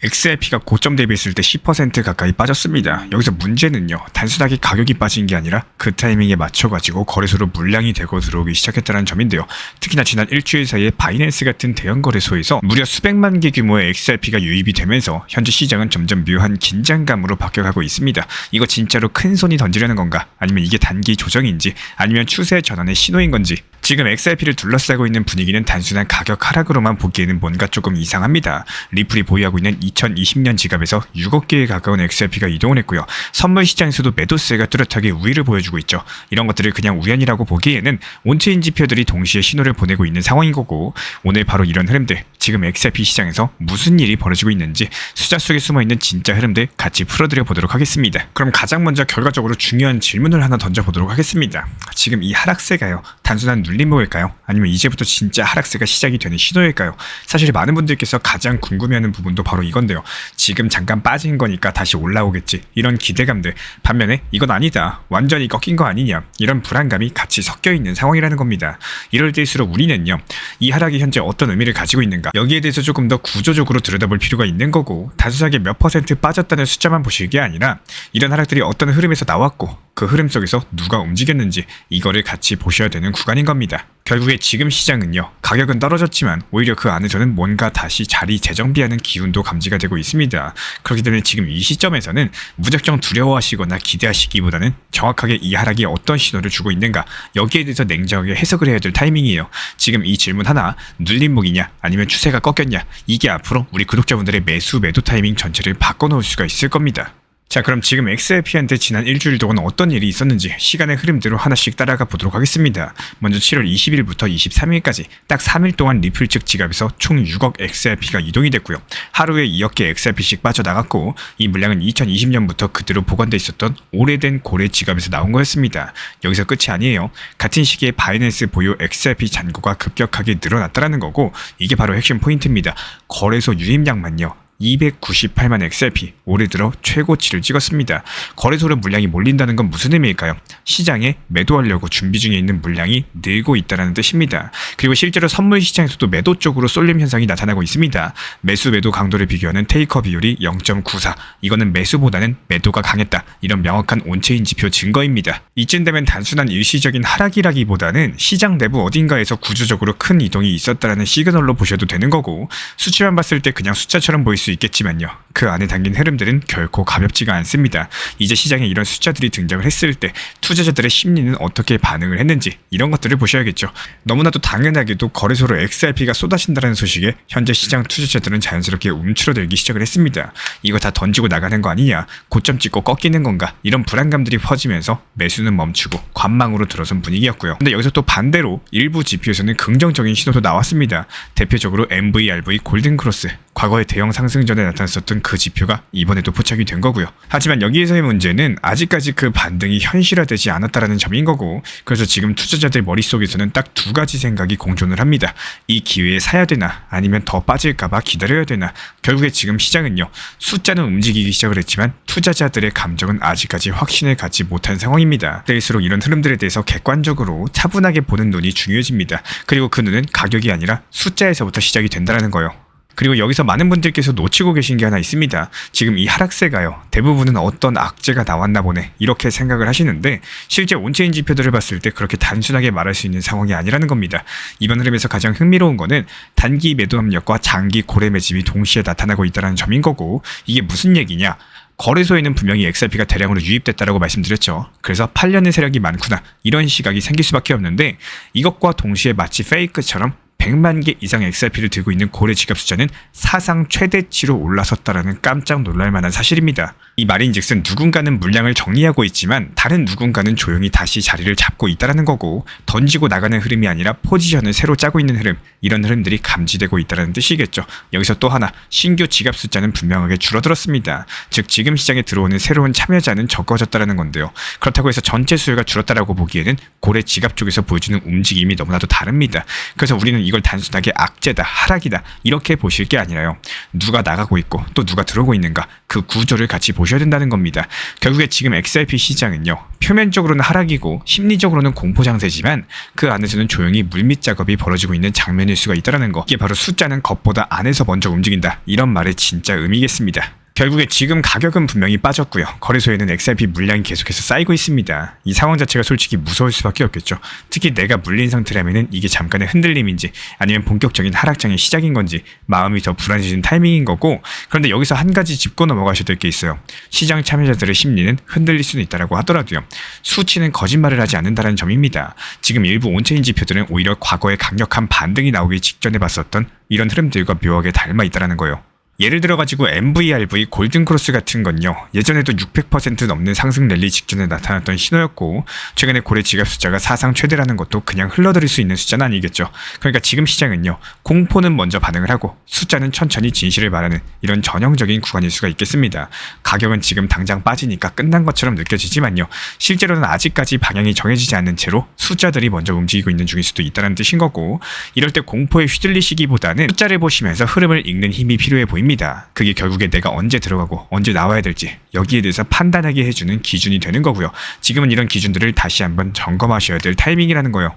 XRP가 고점 대비했을 때 10% 가까이 빠졌습니다. 여기서 문제는요, 단순하게 가격이 빠진 게 아니라 그 타이밍에 맞춰가지고 거래소로 물량이 되고 들어오기 시작했다는 점인데요. 특히나 지난 일주일 사이에 바이낸스 같은 대형 거래소에서 무려 수백만 개 규모의 XRP가 유입이 되면서 현재 시장은 점점 묘한 긴장감으로 바뀌어가고 있습니다. 이거 진짜로 큰 손이 던지려는 건가? 아니면 이게 단기 조정인지? 아니면 추세 전환의 신호인 건지? 지금 XRP를 둘러싸고 있는 분위기는 단순한 가격 하락으로만 보기에는 뭔가 조금 이상합니다. 리플이 보유하고 있는 2020년 지갑에서 6억 개에 가까운 XRP가 이동을 했고요. 선물 시장에서도 매도세가 뚜렷하게 우위를 보여주고 있죠. 이런 것들을 그냥 우연이라고 보기에는 온체인 지표들이 동시에 신호를 보내고 있는 상황인 거고, 오늘 바로 이런 흐름들, 지금 XRP 시장에서 무슨 일이 벌어지고 있는지 숫자 속에 숨어있는 진짜 흐름들 같이 풀어드려 보도록 하겠습니다. 그럼 가장 먼저 결과적으로 중요한 질문을 하나 던져보도록 하겠습니다. 지금 이 하락세가요, 단순한 눌림목일까요? 아니면 이제부터 진짜 하락세가 시작이 되는 신호일까요? 사실 많은 분들께서 가장 궁금해하는 부분도 바로 이건데요. 지금 잠깐 빠진 거니까 다시 올라오겠지, 이런 기대감들, 반면에 이건 아니다, 완전히 꺾인 거 아니냐, 이런 불안감이 같이 섞여있는 상황이라는 겁니다. 이럴 때일수록 우리는요, 이 하락이 현재 어떤 의미를 가지고 있는가, 여기에 대해서 조금 더 구조적으로 들여다볼 필요가 있는 거고, 단순하게 몇 퍼센트 빠졌다는 숫자만 보실 게 아니라 이런 하락들이 어떤 흐름에서 나왔고 그 흐름 속에서 누가 움직였는지, 이거를 같이 보셔야 되는 구간인 겁니다. 결국에 지금 시장은요, 가격은 떨어졌지만 오히려 그 안에서는 뭔가 다시 자리 재정비하는 기운도 감지가 되고 있습니다. 그렇기 때문에 지금 이 시점에서는 무작정 두려워하시거나 기대하시기보다는 정확하게 이 하락이 어떤 신호를 주고 있는가, 여기에 대해서 냉정하게 해석을 해야 될 타이밍이에요. 지금 이 질문 하나, 눌림목이냐 아니면 추세가 꺾였냐, 이게 앞으로 우리 구독자분들의 매도 타이밍 전체를 바꿔놓을 수가 있을 겁니다. 자, 그럼 지금 XRP한테 지난 일주일 동안 어떤 일이 있었는지 시간의 흐름대로 하나씩 따라가 보도록 하겠습니다. 먼저 7월 20일부터 23일까지 딱 3일 동안 리플 측 지갑에서 총 6억 XRP가 이동이 됐고요. 하루에 2억 개 XRP씩 빠져나갔고, 이 물량은 2020년부터 그대로 보관돼 있었던 오래된 고래 지갑에서 나온 거였습니다. 여기서 끝이 아니에요. 같은 시기에 바이낸스 보유 XRP 잔고가 급격하게 늘어났다는 거고, 이게 바로 핵심 포인트입니다. 거래소 유입량만요, 298만 XRP, 올해 들어 최고치를 찍었습니다. 거래소로 물량이 몰린다는 건 무슨 의미일까요? 시장에 매도하려고 준비 중에 있는 물량이 늘고 있다는 뜻입니다. 그리고 실제로 선물 시장에서도 매도 쪽으로 쏠림 현상이 나타나고 있습니다. 매수 매도 강도를 비교하는 테이커 비율이 0.94, 이거는 매수보다는 매도가 강했다, 이런 명확한 온체인 지표 증거입니다. 이쯤 되면 단순한 일시적인 하락이라기보다는 시장 내부 어딘가에서 구조적으로 큰 이동이 있었다는 시그널로 보셔도 되는 거고, 수치만 봤을 때 그냥 숫자처럼 보일 수 있겠지만요, 그 안에 담긴 흐름들은 결코 가볍지가 않습니다. 이제 시장에 이런 숫자들이 등장을 했을 때 투자자들의 심리는 어떻게 반응을 했는지, 이런 것들을 보셔야겠죠. 너무나도 당연하게도 거래소로 XRP가 쏟아진다는 소식에 현재 시장 투자자들은 자연스럽게 움츠러들기 시작을 했습니다. 이거 다 던지고 나가는 거 아니냐, 고점 찍고 꺾이는 건가, 이런 불안감들이 퍼지면서 매수는 멈추고 관망으로 들어선 분위기였고요. 근데 여기서 또 반대로 일부 지표에서는 긍정적인 신호도 나왔습니다. 대표적으로 MVRV 골든크로스, 과거의 대형 상승 전에 나타났었던 그 지표가 이번에도 포착이 된 거고요. 하지만 여기에서의 문제는 아직까지 그 반등이 현실화되지 않았다는 점인 거고, 그래서 지금 투자자들 머릿속에서는 딱 두 가지 생각이 공존을 합니다. 이 기회에 사야 되나, 아니면 더 빠질까봐 기다려야 되나. 결국에 지금 시장은요, 숫자는 움직이기 시작을 했지만 투자자들의 감정은 아직까지 확신을 갖지 못한 상황입니다. 때일수록 이런 흐름들에 대해서 객관적으로 차분하게 보는 눈이 중요해집니다. 그리고 그 눈은 가격이 아니라 숫자에서부터 시작이 된다는 거예요. 그리고 여기서 많은 분들께서 놓치고 계신 게 하나 있습니다. 지금 이 하락세가요, 대부분은 어떤 악재가 나왔나 보네, 이렇게 생각을 하시는데, 실제 온체인 지표들을 봤을 때 그렇게 단순하게 말할 수 있는 상황이 아니라는 겁니다. 이번 흐름에서 가장 흥미로운 거는 단기 매도 압력과 장기 고래 매집이 동시에 나타나고 있다는 점인 거고, 이게 무슨 얘기냐, 거래소에는 분명히 XRP가 대량으로 유입됐다라고 말씀드렸죠. 그래서 팔려는 세력이 많구나, 이런 시각이 생길 수밖에 없는데, 이것과 동시에 마치 페이크처럼 100만 개 이상 XRP를 들고 있는 고래 지갑 숫자는 사상 최대치로 올라섰다라는 깜짝 놀랄만한 사실입니다. 이 말인즉슨 누군가는 물량을 정리하고 있지만 다른 누군가는 조용히 다시 자리를 잡고 있다는 거고, 던지고 나가는 흐름이 아니라 포지션을 새로 짜고 있는 흐름, 이런 흐름들이 감지되고 있다는 뜻이겠죠. 여기서 또 하나, 신규 지갑 숫자는 분명하게 줄어들었습니다. 즉 지금 시장에 들어오는 새로운 참여자는 적어졌다는 건데요. 그렇다고 해서 전체 수요가 줄었다라고 보기에는 고래 지갑 쪽에서 보여주는 움직임이 너무나도 다릅니다. 그래서 우리는 이걸 단순하게 악재다, 하락이다 이렇게 보실 게 아니라요. 누가 나가고 있고 또 누가 들어오고 있는가 그 구조를 같이 보셔야 된다는 겁니다. 결국에 지금 XRP 시장은요. 표면적으로는 하락이고 심리적으로는 공포 장세지만 그 안에서는 조용히 물밑 작업이 벌어지고 있는 장면일 수가 있다는 거. 이게 바로 숫자는 겉보다 안에서 먼저 움직인다. 이런 말의 진짜 의미겠습니다. 결국에 지금 가격은 분명히 빠졌고요. 거래소에는 XRP 물량이 계속해서 쌓이고 있습니다. 이 상황 자체가 솔직히 무서울 수밖에 없겠죠. 특히 내가 물린 상태라면 이게 잠깐의 흔들림인지 아니면 본격적인 하락장의 시작인 건지 마음이 더 불안해지는 타이밍인 거고, 그런데 여기서 한 가지 짚고 넘어가셔야 될 게 있어요. 시장 참여자들의 심리는 흔들릴 수는 있다고 하더라도요. 수치는 거짓말을 하지 않는다는 점입니다. 지금 일부 온체인 지표들은 오히려 과거에 강력한 반등이 나오기 직전에 봤었던 이런 흐름들과 묘하게 닮아 있다는 거예요. 예를 들어가지고 MVRV 골든크로스 같은 건요. 예전에도 600% 넘는 상승 랠리 직전에 나타났던 신호였고 최근에 고래 지갑 숫자가 사상 최대라는 것도 그냥 흘러들일 수 있는 숫자는 아니겠죠. 그러니까 지금 시장은요. 공포는 먼저 반응을 하고 숫자는 천천히 진실을 말하는 이런 전형적인 구간일 수가 있겠습니다. 가격은 지금 당장 빠지니까 끝난 것처럼 느껴지지만요. 실제로는 아직까지 방향이 정해지지 않는 채로 숫자들이 먼저 움직이고 있는 중일 수도 있다는 뜻인 거고, 이럴 때 공포에 휘둘리시기보다는 숫자를 보시면서 흐름을 읽는 힘이 필요해 보입니다. 그게 결국에 내가 언제 들어가고 언제 나와야 될지 여기에 대해서 판단하게 해주는 기준이 되는 거고요. 지금은 이런 기준들을 다시 한번 점검하셔야 될 타이밍이라는 거예요.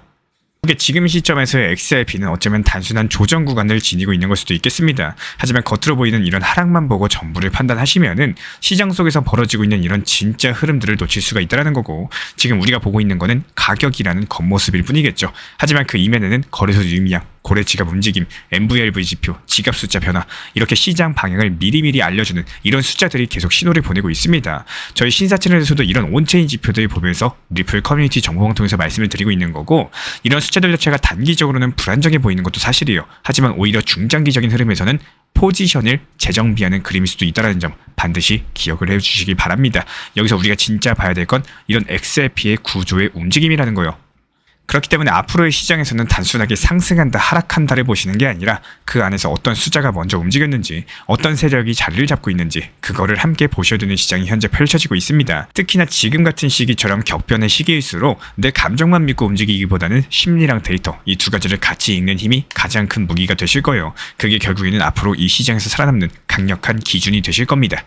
지금 시점에서의 XRP는 어쩌면 단순한 조정 구간을 지니고 있는 걸 수도 있겠습니다. 하지만 겉으로 보이는 이런 하락만 보고 전부를 판단하시면은 시장 속에서 벌어지고 있는 이런 진짜 흐름들을 놓칠 수가 있다는 거고, 지금 우리가 보고 있는 거는 가격이라는 겉모습일 뿐이겠죠. 하지만 그 이면에는 거래소 유의량, 고래 지갑 움직임, MVRV 지표, 지갑 숫자 변화, 이렇게 시장 방향을 미리미리 알려주는 이런 숫자들이 계속 신호를 보내고 있습니다. 저희 신사 채널에서도 이런 온체인 지표들을 보면서 리플 커뮤니티 정보방 통해서 말씀을 드리고 있는 거고, 이런 숫자들 자체가 단기적으로는 불안정해 보이는 것도 사실이에요. 하지만 오히려 중장기적인 흐름에서는 포지션을 재정비하는 그림일 수도 있다는 점 반드시 기억을 해주시기 바랍니다. 여기서 우리가 진짜 봐야 될 건 이런 XRP의 구조의 움직임이라는 거예요. 그렇기 때문에 앞으로의 시장에서는 단순하게 상승한다, 하락한다를 보시는 게 아니라 그 안에서 어떤 숫자가 먼저 움직였는지, 어떤 세력이 자리를 잡고 있는지 그거를 함께 보셔야 되는 시장이 현재 펼쳐지고 있습니다. 특히나 지금 같은 시기처럼 격변의 시기일수록 내 감정만 믿고 움직이기보다는 심리랑 데이터, 이 두 가지를 같이 읽는 힘이 가장 큰 무기가 되실 거예요. 그게 결국에는 앞으로 이 시장에서 살아남는 강력한 기준이 되실 겁니다.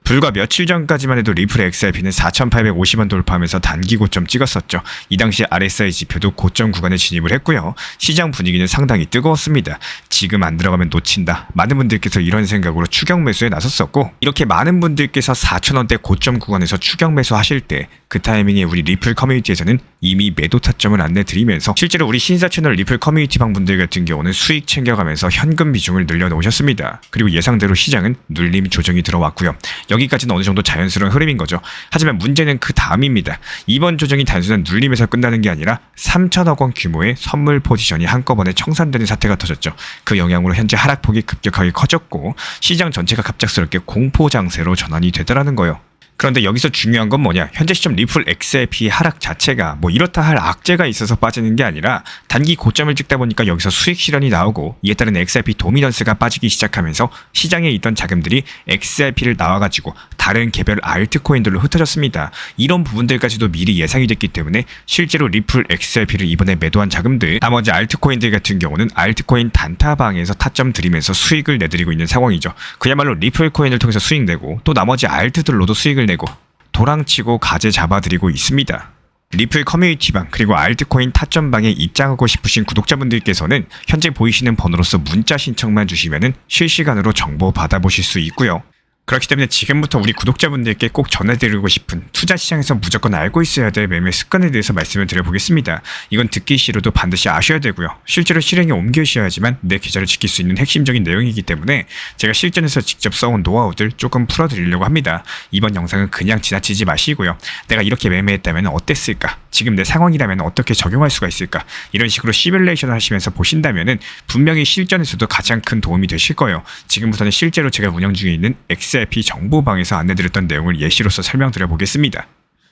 불과 며칠 전까지만 해도 리플의 XRP는 4,850원 돌파하면서 단기 고점 찍었었죠. 이 당시 RSI 지표도 고점 구간에 진입을 했고요. 시장 분위기는 상당히 뜨거웠습니다. 지금 안 들어가면 놓친다. 많은 분들께서 이런 생각으로 추격 매수에 나섰었고, 이렇게 많은 분들께서 4,000원대 고점 구간에서 추격 매수하실 때 그 타이밍에 우리 리플 커뮤니티에서는 이미 매도 타점을 안내드리면서 실제로 우리 신사 채널 리플 커뮤니티 방분들 같은 경우는 수익 챙겨가면서 현금 비중을 늘려놓으셨습니다. 그리고 예상대로 시장은 눌림 조정이 들어왔고요. 여기까지는 어느 정도 자연스러운 흐름인 거죠. 하지만 문제는 그 다음입니다. 이번 조정이 단순한 눌림에서 끝나는 게 아니라 3천억 원 규모의 선물 포지션이 한꺼번에 청산되는 사태가 터졌죠. 그 영향으로 현재 하락폭이 급격하게 커졌고 시장 전체가 갑작스럽게 공포 장세로 전환이 되더라는 거예요. 그런데 여기서 중요한 건 뭐냐, 현재 시점 리플 XRP 하락 자체가 뭐 이렇다 할 악재가 있어서 빠지는 게 아니라 단기 고점을 찍다 보니까 여기서 수익 실현이 나오고 이에 따른 XRP 도미넌스가 빠지기 시작하면서 시장에 있던 자금들이 XRP를 나와가지고 다른 개별 알트코인들로 흩어졌습니다. 이런 부분들까지도 미리 예상이 됐기 때문에 실제로 리플 XRP를 이번에 매도한 자금들, 나머지 알트코인들 같은 경우는 알트코인 단타방에서 타점 들이면서 수익을 내드리고 있는 상황이죠. 그야말로 리플 코인을 통해서 수익 내고 또 나머지 알트들로도 수익을 내고 도랑치고 가재 잡아드리고 있습니다. 리플 커뮤니티방 그리고 알트코인 타점방에 입장하고 싶으신 구독자분들께서는 현재 보이시는 번호로서 문자 신청만 주시면 실시간으로 정보 받아보실 수 있고요. 그렇기 때문에 지금부터 우리 구독자분들께 꼭 전해드리고 싶은 투자 시장에서 무조건 알고 있어야 될 매매 습관에 대해서 말씀을 드려보겠습니다. 이건 듣기 싫어도 반드시 아셔야 되고요. 실제로 실행에 옮기셔야지만 내 계좌를 지킬 수 있는 핵심적인 내용이기 때문에 제가 실전에서 직접 써온 노하우들 조금 풀어드리려고 합니다. 이번 영상은 그냥 지나치지 마시고요. 내가 이렇게 매매했다면 어땠을까? 지금 내 상황이라면 어떻게 적용할 수가 있을까? 이런 식으로 시뮬레이션을 하시면서 보신다면 분명히 실전에서도 가장 큰 도움이 되실 거예요. 지금부터는 실제로 제가 운영 중에 있는 XRP 정보방에서 안내드렸던 내용을 예시로서 설명드려 보겠습니다.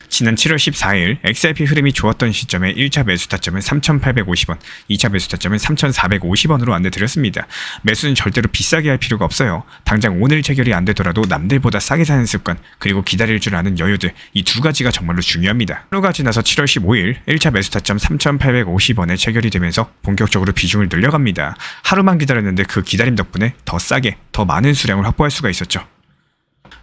지난 7월 14일 XRP 흐름이 좋았던 시점에 1차 매수 타점은 3,850원, 2차 매수 타점은 3,450원으로 안내드렸습니다. 매수는 절대로 비싸게 할 필요가 없어요. 당장 오늘 체결이 안 되더라도 남들보다 싸게 사는 습관, 그리고 기다릴 줄 아는 여유들, 이 두 가지가 정말로 중요합니다. 하루가 지나서 7월 15일 1차 매수 타점 3,850원에 체결이 되면서 본격적으로 비중을 늘려갑니다. 하루만 기다렸는데 그 기다림 덕분에 더 싸게, 더 많은 수량을 확보할 수가 있었죠.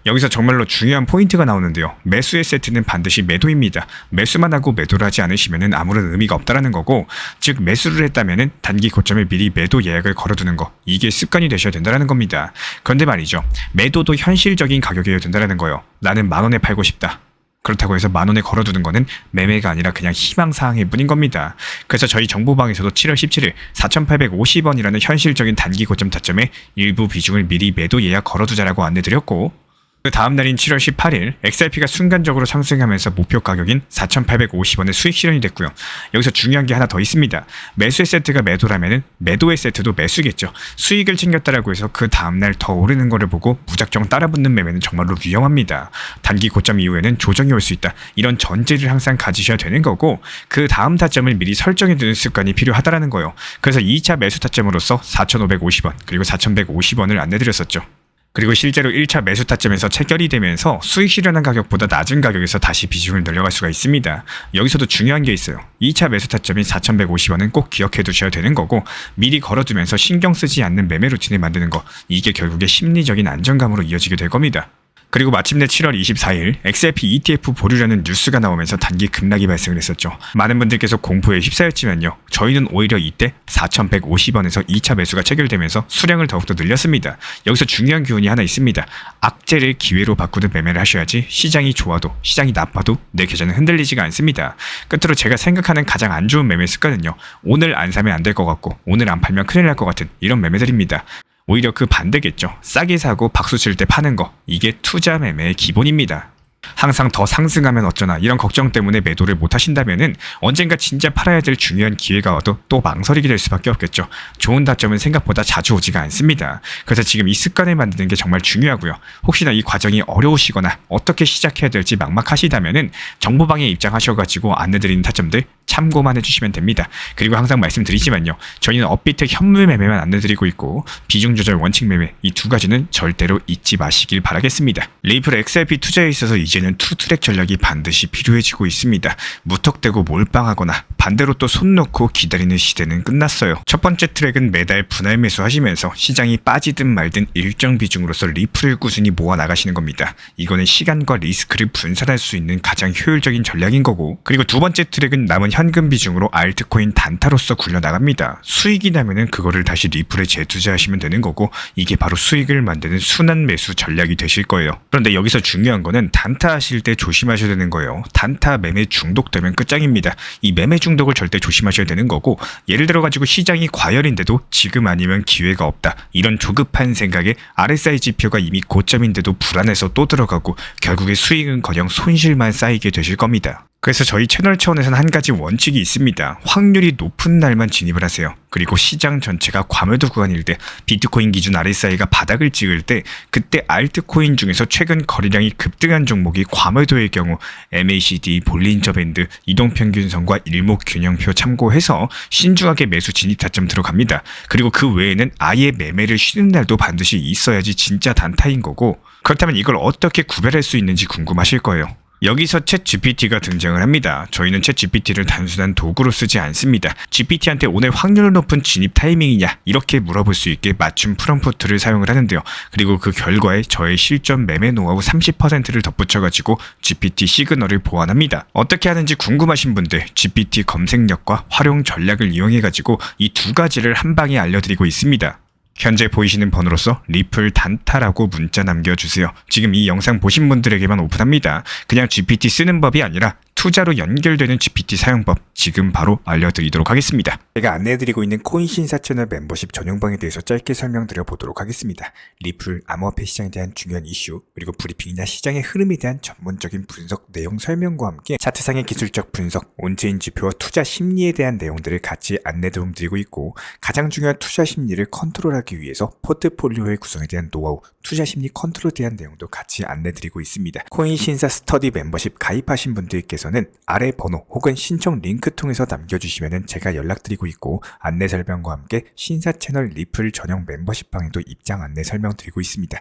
여기서 정말로 중요한 포인트가 나오는데요. 매수의 세트는 반드시 매도입니다. 매수만 하고 매도를 하지 않으시면 아무런 의미가 없다라는 거고, 즉 매수를 했다면 단기 고점에 미리 매도 예약을 걸어두는 거, 이게 습관이 되셔야 된다는 겁니다. 그런데 말이죠. 매도도 현실적인 가격이어야 된다는 거예요. 나는 10,000원에 팔고 싶다. 그렇다고 해서 10,000원에 걸어두는 거는 매매가 아니라 그냥 희망사항일 뿐인 겁니다. 그래서 저희 정보방에서도 7월 17일 4,850원이라는 현실적인 단기 고점 타점에 일부 비중을 미리 매도 예약 걸어두자라고 안내드렸고, 그 다음 날인 7월 18일 XRP가 순간적으로 상승하면서 목표 가격인 4,850원의 수익 실현이 됐고요. 여기서 중요한 게 하나 더 있습니다. 매수의 세트가 매도라면 매도의 세트도 매수겠죠. 수익을 챙겼다라고 해서 그 다음 날 더 오르는 거를 보고 무작정 따라붙는 매매는 정말로 위험합니다. 단기 고점 이후에는 조정이 올 수 있다. 이런 전제를 항상 가지셔야 되는 거고, 그 다음 타점을 미리 설정해두는 습관이 필요하다라는 거예요. 그래서 2차 매수 타점으로서 4,550원 그리고 4,150원을 안내드렸었죠. 그리고 실제로 1차 매수 타점에서 체결이 되면서 수익 실현한 가격보다 낮은 가격에서 다시 비중을 늘려갈 수가 있습니다. 여기서도 중요한 게 있어요. 2차 매수 타점인 4,150원은 꼭 기억해 두셔야 되는 거고, 미리 걸어두면서 신경 쓰지 않는 매매 루틴을 만드는 거, 이게 결국에 심리적인 안정감으로 이어지게 될 겁니다. 그리고 마침내 7월 24일 XRP ETF 보류라는 뉴스가 나오면서 단기 급락이 발생을 했었죠. 많은 분들께서 공포에 휩싸였지만요. 저희는 오히려 이때 4,150원에서 2차 매수가 체결되면서 수량을 더욱더 늘렸습니다. 여기서 중요한 교훈이 하나 있습니다. 악재를 기회로 바꾸는 매매를 하셔야지 시장이 좋아도 시장이 나빠도 내 계좌는 흔들리지가 않습니다. 끝으로 제가 생각하는 가장 안 좋은 매매 습관은요. 오늘 안 사면 안 될 것 같고 오늘 안 팔면 큰일 날 것 같은 이런 매매들입니다. 오히려 그 반대겠죠. 싸게 사고 박수 칠 때 파는 거, 이게 투자 매매의 기본입니다. 항상 더 상승하면 어쩌나 이런 걱정 때문에 매도를 못 하신다면은 언젠가 진짜 팔아야 될 중요한 기회가 와도 또 망설이게 될 수밖에 없겠죠. 좋은 타점은 생각보다 자주 오지가 않습니다. 그래서 지금 이 습관을 만드는 게 정말 중요하고요. 혹시나 이 과정이 어려우시거나 어떻게 시작해야 될지 막막하시다면은 정보방에 입장하셔가지고 안내드리는 타점들 참고만 해주시면 됩니다. 그리고 항상 말씀드리지만요. 저희는 업비트 현물 매매만 안내드리고 있고 비중 조절 원칙 매매, 이 두 가지는 절대로 잊지 마시길 바라겠습니다. 레이플 XRP 투자에 있어서 이제는 투트랙 전략이 반드시 필요해지고 있습니다. 무턱대고 몰빵하거나 반대로 또 손 놓고 기다리는 시대는 끝났어요. 첫 번째 트랙은 매달 분할 매수하시면서 시장이 빠지든 말든 일정 비중으로서 리플을 꾸준히 모아 나가시는 겁니다. 이거는 시간과 리스크를 분산할 수 있는 가장 효율적인 전략인 거고, 그리고 두 번째 트랙은 남은 현금 비중으로 알트코인 단타로서 굴려나갑니다. 수익이 나면은 그거를 다시 리플에 재투자하시면 되는 거고, 이게 바로 수익을 만드는 순환 매수 전략이 되실 거예요. 그런데 여기서 중요한 거는 단타 하실 때 조심하셔야 되는 거예요. 단타 매매 중독되면 끝장입니다. 이 매매 중독을 절대 조심하셔야 되는 거고, 예를 들어 가지고 시장이 과열인데도 지금 아니면 기회가 없다, 이런 조급한 생각에 RSI 지표가 이미 고점인데도 불안해서 또 들어가고 결국에 수익은커녕 손실만 쌓이게 되실 겁니다. 그래서 저희 채널 차원에서는 한 가지 원칙이 있습니다. 확률이 높은 날만 진입을 하세요. 그리고 시장 전체가 과매도 구간일 때, 비트코인 기준 RSI가 바닥을 찍을 때, 그때 알트코인 중에서 최근 거래량이 급등한 종목이 과매도의 경우 MACD, 볼린저 밴드, 이동평균선과 일목균형표 참고해서 신중하게 매수 진입 타점 들어갑니다. 그리고 그 외에는 아예 매매를 쉬는 날도 반드시 있어야지 진짜 단타인 거고, 그렇다면 이걸 어떻게 구별할 수 있는지 궁금하실 거예요. 여기서 챗 GPT가 등장을 합니다. 저희는 챗 GPT를 단순한 도구로 쓰지 않습니다. GPT한테 오늘 확률 높은 진입 타이밍이냐 이렇게 물어볼 수 있게 맞춤 프롬프트를 사용을 하는데요. 그리고 그 결과에 저의 실전 매매 노하우 30%를 덧붙여가지고 GPT 시그널을 보완합니다. 어떻게 하는지 궁금하신 분들 GPT 검색력과 활용 전략을 이용해가지고 이 두 가지를 한 방에 알려드리고 있습니다. 현재 보이시는 번호로서 리플 단타라고 문자 남겨주세요. 지금 이 영상 보신 분들에게만 오픈합니다. 그냥 GPT 쓰는 법이 아니라 투자로 연결되는 GPT 사용법 지금 바로 알려드리도록 하겠습니다. 제가 안내해드리고 있는 코인 신사 채널 멤버십 전용방에 대해서 짧게 설명드려 보도록 하겠습니다. 리플, 암호화폐 시장에 대한 중요한 이슈, 그리고 브리핑이나 시장의 흐름에 대한 전문적인 분석 내용 설명과 함께 차트상의 기술적 분석, 온체인 지표와 투자 심리에 대한 내용들을 같이 안내 도움드리고 있고, 가장 중요한 투자 심리를 컨트롤하기 위해서 포트폴리오의 구성에 대한 노하우, 투자 심리 컨트롤에 대한 내용도 같이 안내드리고 있습니다. 코인 신사 스터디 멤버십 가입하신 분들께서는 아래 번호 혹은 신청 링크 통해서 남겨주시면 제가 연락드리고 있고, 안내 설명과 함께 신사 채널 리플 전용 멤버십 방에도 입장 안내 설명드리고 있습니다.